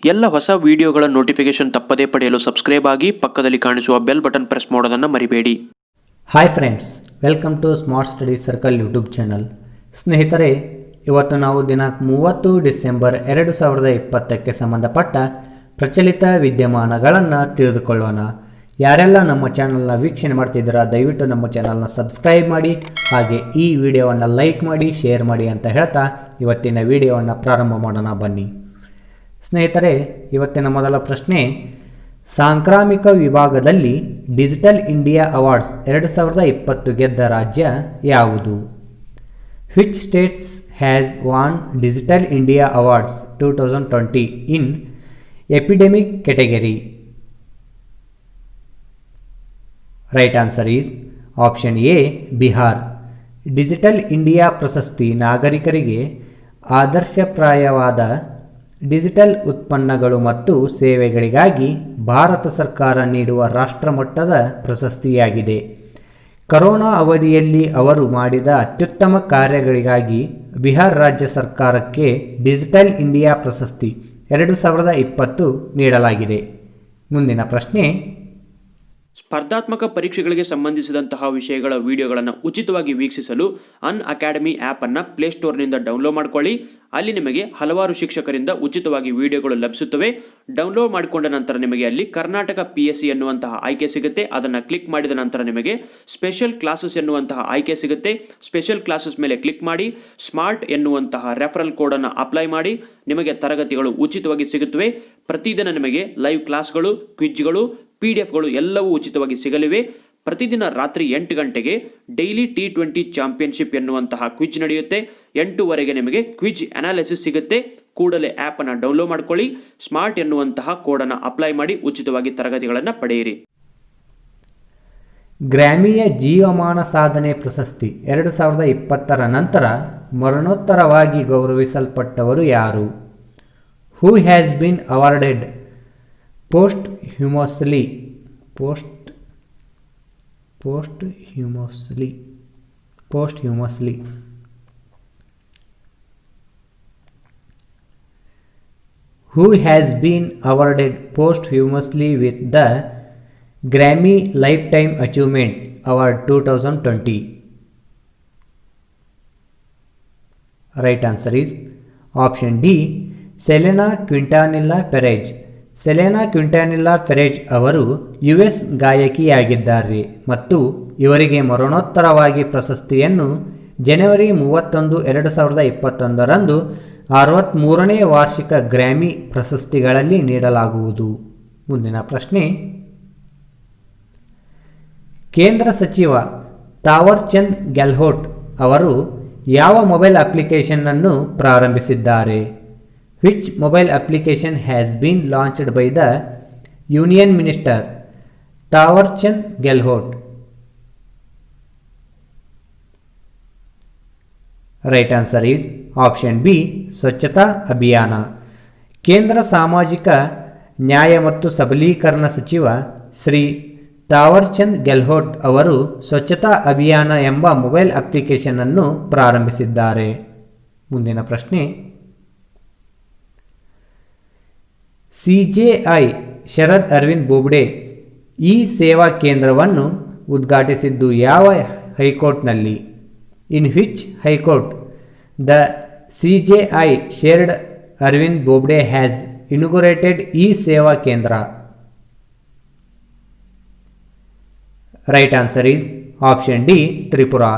ಎಲ್ಲ ಹೊಸ ವಿಡಿಯೋಗಳ ನೋಟಿಫಿಕೇಶನ್ ತಪ್ಪದೇ ಪಡೆಯಲು ಸಬ್ಸ್ಕ್ರೈಬ್ ಆಗಿ ಪಕ್ಕದಲ್ಲಿ ಕಾಣಿಸುವ ಬೆಲ್ ಬಟನ್ ಪ್ರೆಸ್ ಮಾಡೋದನ್ನು ಮರಿಬೇಡಿ. Hi friends, welcome to smart study circle YouTube channel. ಸ್ನೇಹಿತರೆ, ಇವತ್ತು ನಾವು ದಿನಾಂಕ 30 ಡಿಸೆಂಬರ್ 2020ಕ್ಕೆ ಸಂಬಂಧಪಟ್ಟ ಪ್ರಚಲಿತ ವಿದ್ಯಮಾನಗಳನ್ನು ತಿಳಿದುಕೊಳ್ಳೋಣ. ಯಾರೆಲ್ಲ ನಮ್ಮ ಚಾನಲ್ನ ವೀಕ್ಷಣೆ ಮಾಡ್ತಿದ್ದೀರಾ, ದಯವಿಟ್ಟು ನಮ್ಮ ಚಾನಲ್ನ ಸಬ್ಸ್ಕ್ರೈಬ್ ಮಾಡಿ, ಹಾಗೆ ಈ ವಿಡಿಯೋವನ್ನು ಲೈಕ್ ಮಾಡಿ, ಶೇರ್ ಮಾಡಿ ಅಂತ ಹೇಳ್ತಾ ಇವತ್ತಿನ ವಿಡಿಯೋವನ್ನು ಪ್ರಾರಂಭ ಮಾಡೋಣ ಬನ್ನಿ. ಸ್ನೇಹಿತರೆ, ಇವತ್ತಿನ ಮೊದಲ ಪ್ರಶ್ನೆ, ಸಾಂಕ್ರಾಮಿಕ ವಿಭಾಗದಲ್ಲಿ ಡಿಜಿಟಲ್ ಇಂಡಿಯಾ ಅವಾರ್ಡ್ಸ್ 2020 ಗೆದ್ದ ರಾಜ್ಯ ಯಾವುದು? Which States has von digital India awards 2020 in epidemic category? Right answer is option A, Bihar. Digital India ಪ್ರಶಸ್ತಿ ನಾಗರಿಕರಿಗೆ ಆದರ್ಶಪ್ರಾಯವಾದ ಡಿಜಿಟಲ್ ಉತ್ಪನ್ನಗಳು ಮತ್ತು ಸೇವೆಗಳಿಗಾಗಿ ಭಾರತ ಸರ್ಕಾರ ನೀಡುವ ರಾಷ್ಟ್ರಮಟ್ಟದ ಪ್ರಶಸ್ತಿಯಾಗಿದೆ. ಕರೋನಾ ಅವಧಿಯಲ್ಲಿ ಅವರು ಮಾಡಿದ ಅತ್ಯುತ್ತಮ ಕಾರ್ಯಗಳಿಗಾಗಿ ಬಿಹಾರ ರಾಜ್ಯ ಸರ್ಕಾರಕ್ಕೆ ಡಿಜಿಟಲ್ ಇಂಡಿಯಾ ಪ್ರಶಸ್ತಿ 2020 ನೀಡಲಾಗಿದೆ. ಮುಂದಿನ ಪ್ರಶ್ನೆ, ಸ್ಪರ್ಧಾತ್ಮಕ ಪರೀಕ್ಷೆಗಳಿಗೆ ಸಂಬಂಧಿಸಿದಂತಹ ವಿಷಯಗಳ ವಿಡಿಯೋಗಳನ್ನು ಉಚಿತವಾಗಿ ವೀಕ್ಷಿಸಲು ಅನ್ ಅಕಾಡೆಮಿ ಆ್ಯಪನ್ನು ಪ್ಲೇಸ್ಟೋರ್ನಿಂದ ಡೌನ್ಲೋಡ್ ಮಾಡಿಕೊಳ್ಳಿ. ಅಲ್ಲಿ ನಿಮಗೆ ಹಲವಾರು ಶಿಕ್ಷಕರಿಂದ ಉಚಿತವಾಗಿ ವಿಡಿಯೋಗಳು ಲಭಿಸುತ್ತವೆ. ಡೌನ್ಲೋಡ್ ಮಾಡಿಕೊಂಡ ನಂತರ ನಿಮಗೆ ಅಲ್ಲಿ ಕರ್ನಾಟಕ PSC ಎನ್ನುವಂತಹ ಆಯ್ಕೆ ಸಿಗುತ್ತೆ. ಅದನ್ನು ಕ್ಲಿಕ್ ಮಾಡಿದ ನಂತರ ನಿಮಗೆ ಸ್ಪೆಷಲ್ ಕ್ಲಾಸಸ್ ಎನ್ನುವಂತಹ ಆಯ್ಕೆ ಸಿಗುತ್ತೆ. ಸ್ಪೆಷಲ್ ಕ್ಲಾಸಸ್ ಮೇಲೆ ಕ್ಲಿಕ್ ಮಾಡಿ ಸ್ಮಾರ್ಟ್ ಎನ್ನುವಂತಹ ರೆಫರಲ್ ಕೋಡನ್ನು ಅಪ್ಲೈ ಮಾಡಿ. ನಿಮಗೆ ತರಗತಿಗಳು ಉಚಿತವಾಗಿ ಸಿಗುತ್ತವೆ. ಪ್ರತಿದಿನ ನಿಮಗೆ ಲೈವ್ ಕ್ಲಾಸ್ಗಳು, ಕ್ವಿಜ್ಗಳು, PDF ಎಲ್ಲವೂ ಉಚಿತವಾಗಿ ಸಿಗಲಿವೆ. ಪ್ರತಿದಿನ ರಾತ್ರಿ 8 ಗಂಟೆಗೆ ಡೈಲಿ T20 ಚಾಂಪಿಯನ್ಶಿಪ್ ಎನ್ನುವಂತಹ ಕ್ವಿಜ್ ನಡೆಯುತ್ತೆ. 8:00ವರೆಗೆ ನಿಮಗೆ ಕ್ವಿಜ್ ಅನಾಲಿಸಿಸ್ ಸಿಗುತ್ತೆ. ಕೂಡಲೇ ಆ್ಯಪನ್ನು ಡೌನ್ಲೋಡ್ ಮಾಡ್ಕೊಳ್ಳಿ. ಸ್ಮಾರ್ಟ್ ಎನ್ನುವಂತಹ ಕೋಡನ್ನು ಅಪ್ಲೈ ಮಾಡಿ ಉಚಿತವಾಗಿ ತರಗತಿಗಳನ್ನು ಪಡೆಯಿರಿ. ಗ್ರಾಮೀಯ ಜೀವಮಾನ ಸಾಧನೆ ಪ್ರಶಸ್ತಿ 2020 ನಂತರ ಮರಣೋತ್ತರವಾಗಿ ಗೌರವಿಸಲ್ಪಟ್ಟವರು ಯಾರು? Who has been awarded posthumously who has been awarded posthumously with the Grammy Lifetime Achievement Award 2020? Right answer is option D, Selena Quintanilla Perez. Selena Quintanilla Perez ಅವರು US ಗಾಯಕಿಯಾಗಿದ್ದಾರೆ ಮತ್ತು ಇವರಿಗೆ ಮರಣೋತ್ತರವಾಗಿ ಪ್ರಶಸ್ತಿಯನ್ನು ಜನವರಿ 31, 2021 ರಂದು 63ನೇ ವಾರ್ಷಿಕ ಗ್ರ್ಯಾಮಿ ಪ್ರಶಸ್ತಿಗಳಲ್ಲಿ ನೀಡಲಾಗುವುದು. ಮುಂದಿನ ಪ್ರಶ್ನೆ, ಕೇಂದ್ರ ಸಚಿವ ತಾವರ್ ಚಂದ್ ಗೆಹ್ಲೋಟ್ ಅವರು ಯಾವ ಮೊಬೈಲ್ ಅಪ್ಲಿಕೇಶನ್ ಅನ್ನು ಪ್ರಾರಂಭಿಸಿದ್ದಾರೆ? Which mobile application has been launched by the Union Minister Thawar Chand Gehlot? Right answer is option B, ಸ್ವಚ್ಛತಾ ಅಭಿಯಾನ. ಕೇಂದ್ರ ಸಾಮಾಜಿಕ ನ್ಯಾಯ ಮತ್ತು ಸಬಲೀಕರಣ ಸಚಿವ ಶ್ರೀ ತಾವರ್ ಚಂದ್ ಗೆಹ್ಲೋಟ್ ಅವರು ಸ್ವಚ್ಛತಾ ಅಭಿಯಾನ ಎಂಬ ಮೊಬೈಲ್ ಅಪ್ಲಿಕೇಶನ್ ಅನ್ನು ಪ್ರಾರಂಭಿಸಿದ್ದಾರೆ. ಮುಂದಿನ ಪ್ರಶ್ನೆ, CJI ಶರದ್ ಅರವಿಂದ್ ಬೋಬ್ಡೆ ಈ ಸೇವಾ ಕೇಂದ್ರವನ್ನು ಉದ್ಘಾಟಿಸಿದ್ದು ಯಾವ ಹೈಕೋರ್ಟ್ನಲ್ಲಿ? In which high court the CJI Sharad Arvind Bobde has inaugurated ಈ ಸೇವಾ ಕೇಂದ್ರ? Right answer is option D, Tripura.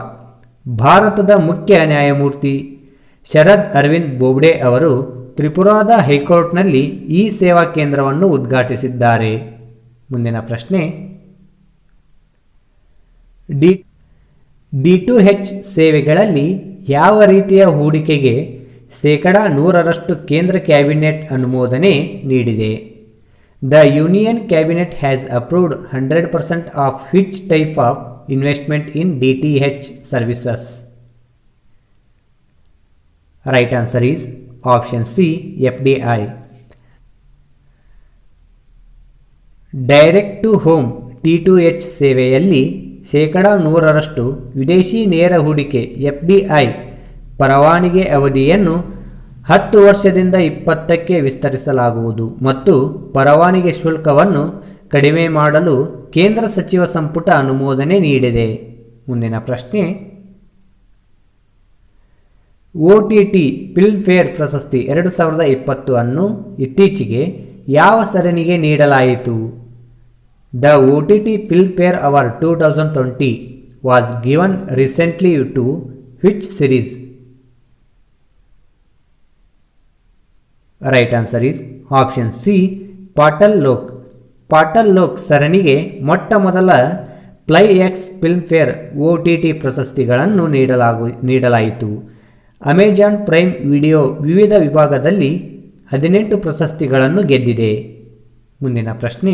ಭಾರತದ ಮುಖ್ಯ ನ್ಯಾಯಮೂರ್ತಿ ಶರದ್ ಅರವಿಂದ್ ಬೋಬ್ಡೆ ಅವರು ತ್ರಿಪುರಾದ ಹೈಕೋರ್ಟ್ನಲ್ಲಿ ಈ ಸೇವಾ ಕೇಂದ್ರವನ್ನು ಉದ್ಘಾಟಿಸಿದ್ದಾರೆ. ಮುಂದಿನ ಪ್ರಶ್ನೆ, D2H ಸೇವೆಗಳಲ್ಲಿ ಯಾವ ರೀತಿಯ ಹೂಡಿಕೆಗೆ 100% ಕೇಂದ್ರ ಕ್ಯಾಬಿನೆಟ್ ಅನುಮೋದನೆ ನೀಡಿದೆ? The union cabinet has approved 100% of which type of investment in DTH services? Right answer is option C, FDI. Direct to home D2H ಸೇವೆಯಲ್ಲಿ 100% ವಿದೇಶಿ ನೇರ ಹೂಡಿಕೆ FDI ಪರವಾನಗಿ ಅವಧಿಯನ್ನು 10 ವರ್ಷದಿಂದ 20ಕ್ಕೆ ವಿಸ್ತರಿಸಲಾಗುವುದು ಮತ್ತು ಪರವಾನಗಿ ಶುಲ್ಕವನ್ನು ಕಡಿಮೆ ಮಾಡಲು ಕೇಂದ್ರ ಸಚಿವ ಸಂಪುಟ ಅನುಮೋದನೆ ನೀಡಿದೆ. ಮುಂದಿನ ಪ್ರಶ್ನೆ, OTT ಫಿಲ್ಮ್ಫೇರ್ ಪ್ರಶಸ್ತಿ 2020 ಅನ್ನು ಇತ್ತೀಚೆಗೆ ಯಾವ ಸರಣಿಗೆ ನೀಡಲಾಯಿತು? The OTT Filmfare award 2020 was given recently to which series? Right answer is option C, Paatal Lok. Paatal Lok ಸರಣಿಗೆ ಮೊಟ್ಟ ಮೊದಲ ಪ್ಲೈ ಎಕ್ಸ್ ಫಿಲ್ಮ್ಫೇರ್ OTT ಪ್ರಶಸ್ತಿಗಳನ್ನು ನೀಡಲಾಯಿತು. ಅಮೆಜಾನ್ ಪ್ರೈಮ್ ವಿಡಿಯೋ ವಿವಿಧ ವಿಭಾಗದಲ್ಲಿ 18 ಪ್ರಶಸ್ತಿಗಳನ್ನು ಗೆದ್ದಿದೆ. ಮುಂದಿನ ಪ್ರಶ್ನೆ,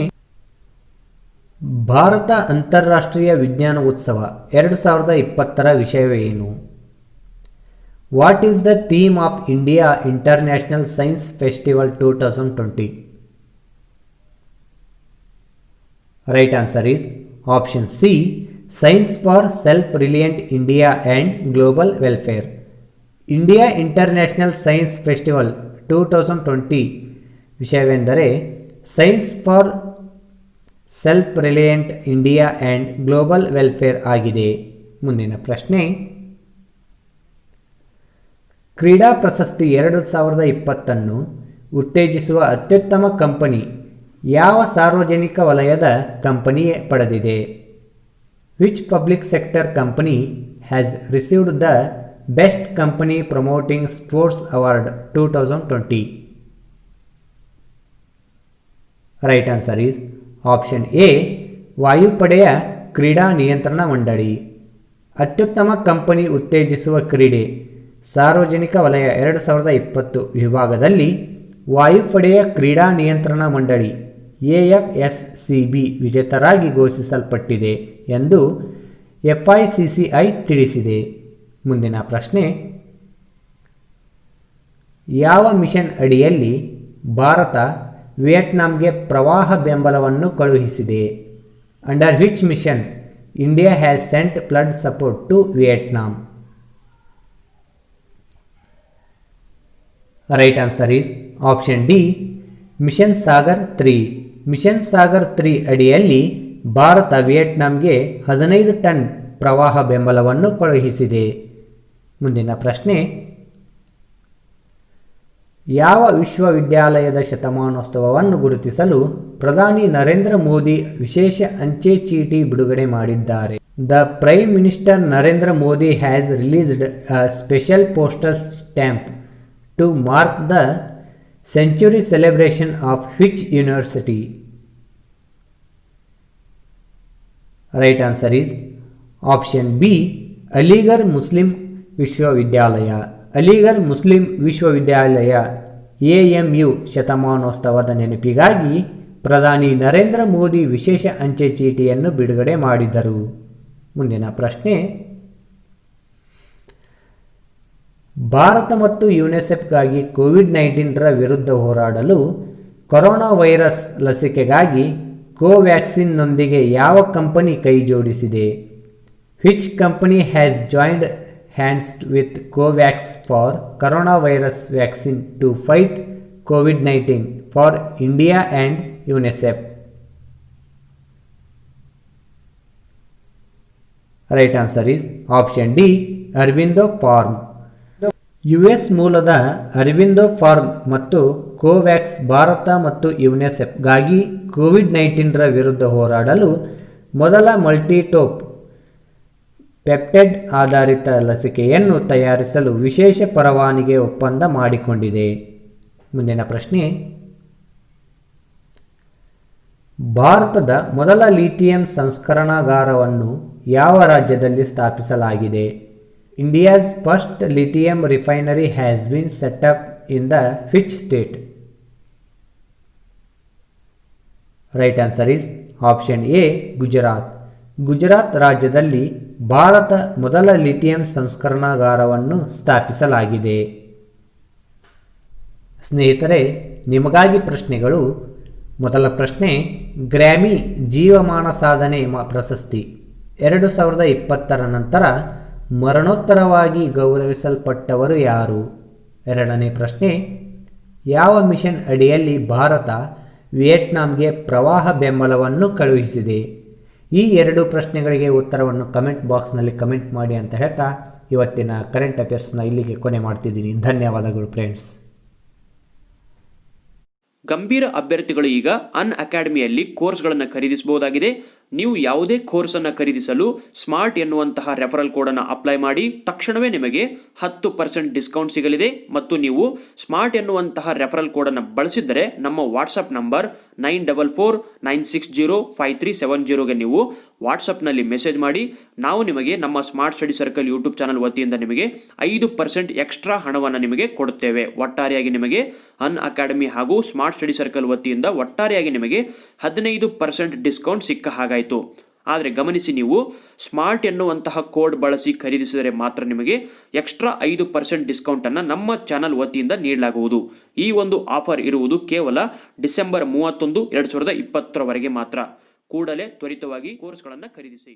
ಭಾರತ ಅಂತಾರಾಷ್ಟ್ರೀಯ ವಿಜ್ಞಾನ ಉತ್ಸವ 2020ರ ವಿಷಯವೇನು? What is the theme of India international science festival 2020? Right answer is option C, science for self reliant India and global welfare. India international science festival 2020 ವಿಷಯವೆಂದರೆ science for self reliant India and global welfare ಆಗಿದೆ. ಮುಂದಿನ ಪ್ರಶ್ನೆ, ಕ್ರೀಡಾ ಪ್ರಶಸ್ತಿ 2020 ಉತ್ತೇಜಿಸುವ ಅತ್ಯುತ್ತಮ company ಯಾವ ಸಾರ್ವಜನಿಕ ವಲಯದ ಕಂಪನಿ ಪಡೆದಿದೆ? Which public sector company has received the best company promoting sports award 2020? Right answer is option A, ವಾಯುಪಡೆಯ ಕ್ರೀಡಾ ನಿಯಂತ್ರಣ ಮಂಡಳಿ. ಅತ್ಯುತ್ತಮ ಕಂಪನಿ ಉತ್ತೇಜಿಸುವ ಕ್ರೀಡೆ ಸಾರ್ವಜನಿಕ ವಲಯ 2020 ವಿಭಾಗದಲ್ಲಿ ವಾಯುಪಡೆಯ ಕ್ರೀಡಾ ನಿಯಂತ್ರಣ ಮಂಡಳಿ AFSCB ವಿಜೇತರಾಗಿ ಘೋಷಿಸಲ್ಪಟ್ಟಿದೆ ಎಂದು FICCI ತಿಳಿಸಿದೆ. ಮುಂದಿನ ಪ್ರಶ್ನೆ, ಯಾವ ಮಿಷನ್ ಅಡಿಯಲ್ಲಿ ಭಾರತ ವಿಯೆಟ್ನಾಂಗೆ ಪ್ರವಾಹ ಬೆಂಬಲವನ್ನು ಕಳುಹಿಸಿದೆ? Under which mission India has sent flood support to Vietnam? Right answer is option D, mission Sagar 3. Mission Sagar 3 ಅಡಿಯಲ್ಲಿ ಭಾರತ ವಿಯೆಟ್ನಾಂಗೆ 15 ಟನ್ ಪ್ರವಾಹ ಬೆಂಬಲವನ್ನು ಕಳುಹಿಸಿದೆ. ಮುಂದಿನ ಪ್ರಶ್ನೆ, ಯಾವ ವಿಶ್ವವಿದ್ಯಾಲಯದ ಶತಮಾನೋತ್ಸವವನ್ನು ಗುರುತಿಸಲು ಪ್ರಧಾನಿ ನರೇಂದ್ರ ಮೋದಿ ವಿಶೇಷ ಅಂಚೆ ಚೀಟಿ ಬಿಡುಗಡೆ ಮಾಡಿದ್ದಾರೆ? The prime minister Narendra Modi has released a special postal stamp to mark the century celebration of which university? Right answer is option B, Aligarh Muslim ವಿಶ್ವವಿದ್ಯಾಲಯ. ಅಲಿಗಢ್ ಮುಸ್ಲಿಂ ವಿಶ್ವವಿದ್ಯಾಲಯ AMU ಶತಮಾನೋತ್ಸವದ ನೆನಪಿಗಾಗಿ ಪ್ರಧಾನಿ ನರೇಂದ್ರ ಮೋದಿ ವಿಶೇಷ ಅಂಚೆ ಚೀಟಿಯನ್ನು ಬಿಡುಗಡೆ ಮಾಡಿದರು. ಮುಂದಿನ ಪ್ರಶ್ನೆ, ಭಾರತ ಮತ್ತು ಯುನಿಸೆಫ್ಗಾಗಿ ಕೋವಿಡ್-19 ವಿರುದ್ಧ ಹೋರಾಡಲು ಕೊರೋನಾ ವೈರಸ್ ಲಸಿಕೆಗಾಗಿ ಕೋವ್ಯಾಕ್ಸಿನ್ನೊಂದಿಗೆ ಯಾವ ಕಂಪನಿ ಕೈ ಜೋಡಿಸಿದೆ? Which company has joined hands with COVAX for coronavirus vaccine to fight COVID-19 for India and UNICEF? Right answer is option D, Aurobindo Pharm. US ಮೂಲದ ಅರಬಿಂದೋ ಫಾರ್ಮ್ ಮತ್ತು ಕೋವ್ಯಾಕ್ಸ್ ಭಾರತ ಮತ್ತು ಯುನಿಸೆಫ್ಗಾಗಿ COVID-19 ವಿರುದ್ಧ ಹೋರಾಡಲು ಮೊದಲ ಮಲ್ಟಿಟೋಪ್ peptide ಆಧಾರಿತ ಲಸಿಕೆಯನ್ನು ತಯಾರಿಸಲು ವಿಶೇಷ ಪರವಾನಗಿ ಒಪ್ಪಂದ ಮಾಡಿಕೊಂಡಿದೆ. ಮುಂದಿನ ಪ್ರಶ್ನೆ, ಭಾರತದ ಮೊದಲ ಲಿಥಿಯಂ ಸಂಸ್ಕರಣಾಗಾರವನ್ನು ಯಾವ ರಾಜ್ಯದಲ್ಲಿ ಸ್ಥಾಪಿಸಲಾಗಿದೆ? India's first lithium refinery has been set up in the which state? Right answer is option A, Gujarat. Gujarat ರಾಜ್ಯದಲ್ಲಿ ಭಾರತ ಮೊದಲ ಲಿಥಿಯಂ ಸಂಸ್ಕರಣಾಗಾರವನ್ನು ಸ್ಥಾಪಿಸಲಾಗಿದೆ. ಸ್ನೇಹಿತರೆ, ನಿಮಗಾಗಿ ಪ್ರಶ್ನೆಗಳು. ಮೊದಲ ಪ್ರಶ್ನೆ, ಗ್ರ್ಯಾಮಿ ಜೀವಮಾನ ಸಾಧನೆ ಪ್ರಶಸ್ತಿ 2020 ನಂತರ ಮರಣೋತ್ತರವಾಗಿ ಗೌರವಿಸಲ್ಪಟ್ಟವರು ಯಾರು? ಎರಡನೇ ಪ್ರಶ್ನೆ, ಯಾವ ಮಿಷನ್ ಅಡಿಯಲ್ಲಿ ಭಾರತ ವಿಯೆಟ್ನಾಂಗೆ ಪ್ರವಾಹ ಬೆಂಬಲವನ್ನು ಕಳುಹಿಸಿದೆ? ಈ ಎರಡು ಪ್ರಶ್ನೆಗಳಿಗೆ ಉತ್ತರವನ್ನು ಕಮೆಂಟ್ ಬಾಕ್ಸ್ನಲ್ಲಿ ಕಮೆಂಟ್ ಮಾಡಿ ಅಂತ ಹೇಳ್ತಾ ಇವತ್ತಿನ ಕರೆಂಟ್ ಅಫೇರ್ಸ್ನ ಇಲ್ಲಿಗೆ ಕೊನೆ ಮಾಡ್ತಿದ್ದೀನಿ. ಧನ್ಯವಾದಗಳು ಫ್ರೆಂಡ್ಸ್. ಗಂಭೀರ ಅಭ್ಯರ್ಥಿಗಳು ಈಗ ಅನ್ ಅಕಾಡೆಮಿಯಲ್ಲಿ ಕೋರ್ಸ್ಗಳನ್ನು ಖರೀದಿಸಬಹುದಾಗಿದೆ. ನೀವು ಯಾವುದೇ ಕೋರ್ಸನ್ನು ಖರೀದಿಸಲು ಸ್ಮಾರ್ಟ್ ಎನ್ನುವಂತಹ ರೆಫರಲ್ ಕೋಡನ್ನು ಅಪ್ಲೈ ಮಾಡಿ ತಕ್ಷಣವೇ ನಿಮಗೆ 10% ಡಿಸ್ಕೌಂಟ್ ಸಿಗಲಿದೆ. ಮತ್ತು ನೀವು ಸ್ಮಾರ್ಟ್ ಎನ್ನುವಂತಹ ರೆಫರಲ್ ಕೋಡನ್ನು ಬಳಸಿದರೆ ನಮ್ಮ ವಾಟ್ಸಪ್ ನಂಬರ್ 9449605370ಗೆ ನೀವು ವಾಟ್ಸಪ್ನಲ್ಲಿ ಮೆಸೇಜ್ ಮಾಡಿ. ನಾವು ನಿಮಗೆ ನಮ್ಮ smart study circle YouTube channel ವತಿಯಿಂದ ನಿಮಗೆ 5% ಎಕ್ಸ್ಟ್ರಾ ಹಣವನ್ನು ನಿಮಗೆ ಕೊಡುತ್ತೇವೆ. ಒಟ್ಟಾರೆಯಾಗಿ ನಿಮಗೆ ಅನ್ ಅಕಾಡೆಮಿ ಹಾಗೂ ಸ್ಮಾರ್ಟ್ ಸ್ಟಡಿ ಸರ್ಕಲ್ ವತಿಯಿಂದ ಒಟ್ಟಾರೆಯಾಗಿ ನಿಮಗೆ 15% ಡಿಸ್ಕೌಂಟ್ ಸಿಕ್ಕ ಹಾಗಾಯಿತು. ಆದರೆ ಗಮನಿಸಿ, ನೀವು ಸ್ಮಾರ್ಟ್ ಎನ್ನುವಂತಹ ಕೋಡ್ ಬಳಸಿ ಖರೀದಿಸಿದರೆ ಮಾತ್ರ ನಿಮಗೆ ಎಕ್ಸ್ಟ್ರಾ 5% ಡಿಸ್ಕೌಂಟನ್ನು ನಮ್ಮ ಚಾನಲ್ ವತಿಯಿಂದ ನೀಡಲಾಗುವುದು. ಈ ಒಂದು ಆಫರ್ ಇರುವುದು ಕೇವಲ ಡಿಸೆಂಬರ್ 31, 2020 ಮಾತ್ರ. ಕೂಡಲೇ ತ್ವರಿತವಾಗಿ ಕೋರ್ಸ್ಗಳನ್ನು ಖರೀದಿಸಿ.